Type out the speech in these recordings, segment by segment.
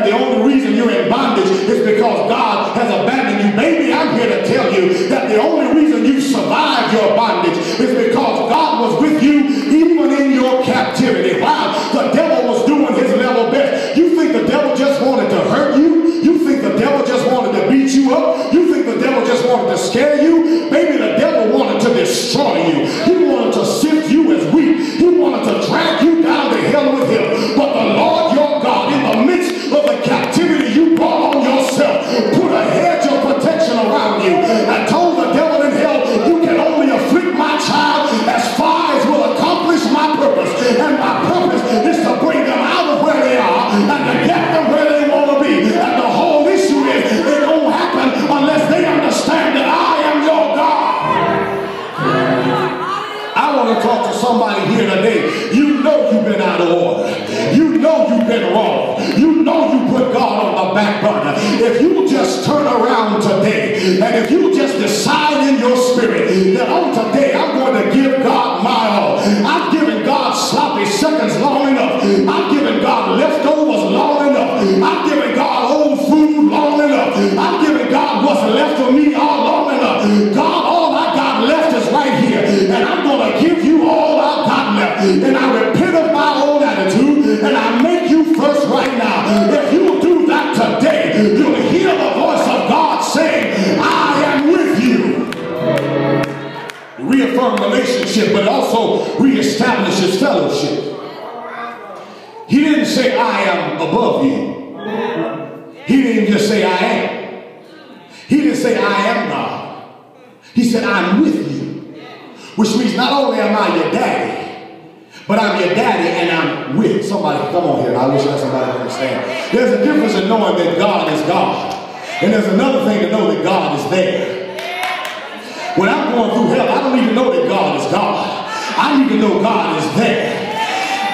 that the only reason you're in bondage is because God has abandoned you. Baby, I'm here to tell you that the only reason you survived your bondage is because God was with you even in your captivity. Wow, the devil was doing his level best. You think the devil just wanted to hurt you? You think the devil just wanted to beat you up? You think the devil just wanted to scare you? Maybe the devil wanted to destroy you. He wanted to sift you as wheat. He wanted to drag you down to hell with him. But the Lord your God, in the midst of the captivity you brought on yourself, put a hedge of protection around you and told the devil in hell, you can only afflict my child as far as will accomplish my purpose. And my purpose is to bring them out of where they are and to get them where they want to be. And the whole issue is it won't happen unless they understand that I am your God. I want to talk to somebody here today. You know you've been out of order. You know you've been wrong. You know you put God on the back burner. If you just turn around today and if you just decide in your spirit that on today I'm going to give God my all. I've given God sloppy seconds long enough. I've given God leftovers long enough. I've given God old food long enough. I've given God what's left of me all long enough. God, all I got left is right here. And I'm going to give you all I got left. And I repent of my old attitude and I make you first right now. If you do that today, you'll hear the voice of God saying, I am with you. Reaffirm relationship, but also reestablishes fellowship. He didn't say I am above you. He didn't just say I am. He didn't say I am God. He said I'm with you. Which means not only am I your daddy, but I'm your daddy and I'm with somebody. Come on here. I wish that somebody would understand. There's a difference in knowing that God is God. And there's another thing to know that God is there. When I'm going through hell, I don't need to know that God is God. I need to know God is there.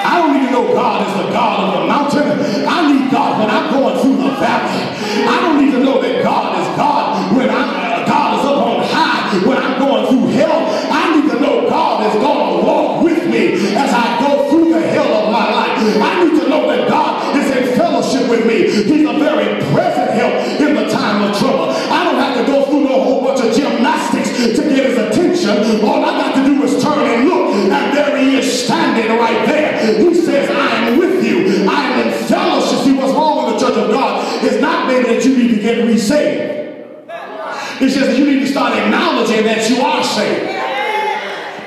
I don't need to know God is the God of the mountain. I need God when I'm going through the valley. I don't need to know that God is God when God is up on high. When I'm going through hell, I need to know God is going to walk with me as I go through the hell of my life. I need to know that God is in fellowship with me. He's a very present help in the time of trouble. I don't have to go through no whole bunch of gymnastics to get his attention. All I got to do is turn and look, and there he is standing right there. He says, I am with you. I am in fellowship. See, what's wrong with the church of God is not maybe that you need to get resaved. It's just that you need to start acknowledging that you are saved.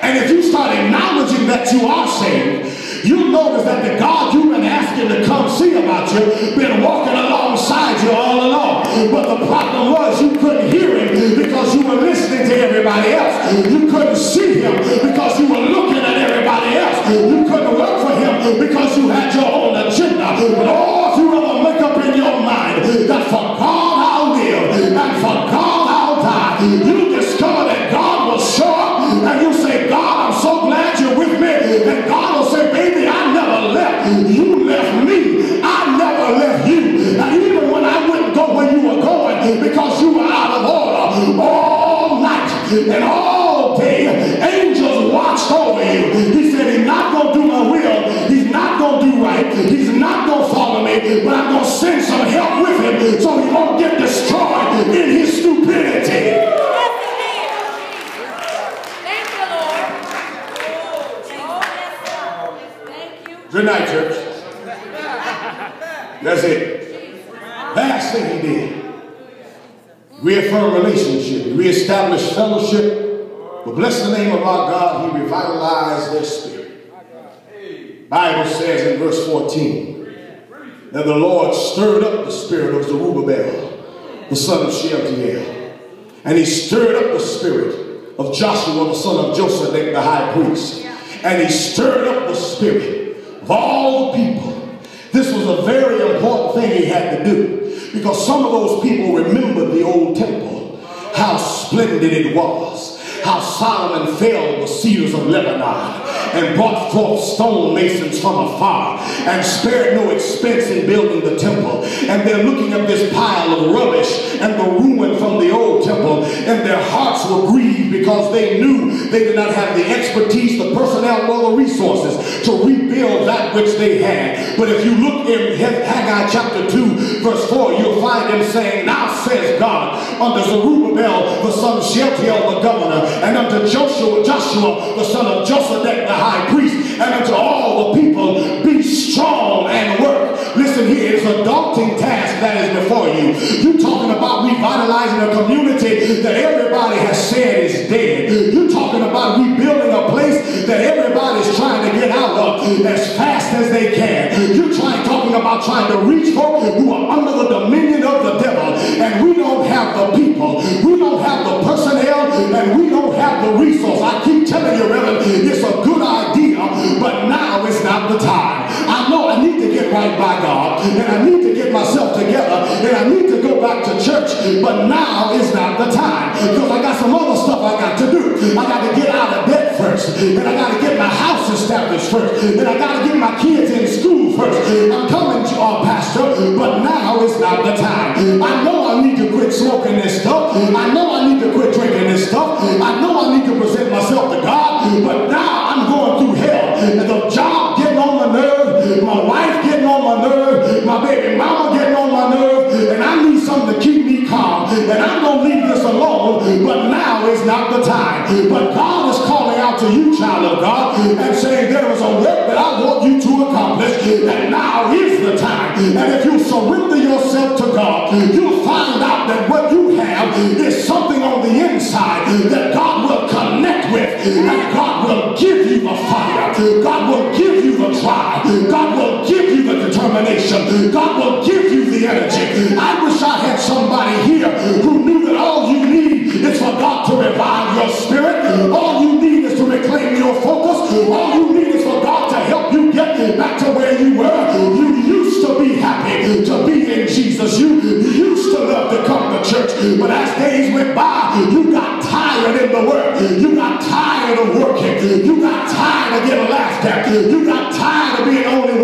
And if you start acknowledging that you are saved, you'll notice that the God you've been asking to come see about you been walking alongside you all along. But the problem was you couldn't hear him because you were listening to everybody else. You couldn't see him because you were looking at everybody else. You couldn't work for him because you had your own agenda. But all if you ever make up in your mind that for God I'll live and for God I'll die, you discover that God will show up and you say, God, I'm so glad you're with me. And God will say, baby, I never left. You left me. I never left you. And even when I wouldn't go where you were going because you were out of order all night and all day, angels watched over you. He said, he's not going to do my will. He's not going to do right. He's not going to follow me. But I'm going to send some help with him so he won't get destroyed in his stupidity. Good night, church. That's it. Last thing he did. Reaffirm relationship. Reestablish fellowship. But bless the name of our God. He revitalized their spirit. Bible says in verse 14 that the Lord stirred up the spirit of Zerubbabel, the son of Shealtiel. And he stirred up the spirit of Joshua, the son of Josedek, the high priest. And he stirred up the spirit of all the people. This was a very important thing he had to do because some of those people remembered the old temple, how splendid it was, how Solomon felled the cedars of Lebanon and brought forth stonemasons from afar and spared no expense in building the temple. And they're looking at this pile of rubbish and the ruin from the old temple, and their hearts were grieved because they knew they did not have the expertise, the personnel, or the resources to rebuild that which they had. But if you look in Haggai chapter 2 verse 4, you'll find him saying, now says God, unto Zerubbabel the son of Shealtiel the governor, and unto Joshua the son of Josedek the high priest, and unto all the people, be strong and work. Listen here, it's a daunting task that is before you. You're talking about revitalizing a community that everybody has said is dead. You're talking about rebuilding a place that everybody's trying to get out of as fast as they can. You're talking about trying to reach folk who are under the dominion of the devil, and we don't have the people, we don't have the personnel, and we don't have the resource. I keep telling you, Reverend, it's a good idea, but now is not the time. I know I need to get right by God, and I need to get myself together, and I need to go back to church, but now is not the time, because I got some other stuff I got to do. I got to get out of debt first, and I got to get my house established first, and I got to get my kids in school first. I'm coming to our pastor, but now is not the time. I know I need to quit smoking this stuff. I know I need to quit drinking this stuff. I know I need to present myself to God, but now I'm going through hell. And the job getting on my nerve, my wife getting on my nerve, my baby mama getting on my nerve, and I need something to keep me calm. And I'm going to leave this alone, but now is not the time. But God is calling out to you, child of God, and saying there is a work that I want you to accomplish, and now is the time. And if you surrender yourself to God, you'll find out that what you have is something on the inside that God will connect with, and God will give you the fire. God will give you the drive. God will give you the determination. God will give you the energy. I wish I had somebody here who knew that all you need is for God to revive your spirit. All you need is to reclaim your focus. All you need is for God to help you get back to where you were. You used to be happy to be in Jesus. You used to love to come to church. But as days went by, you got tired in the work. You got tired of working. You got tired of getting laughed at. You got tired of being the only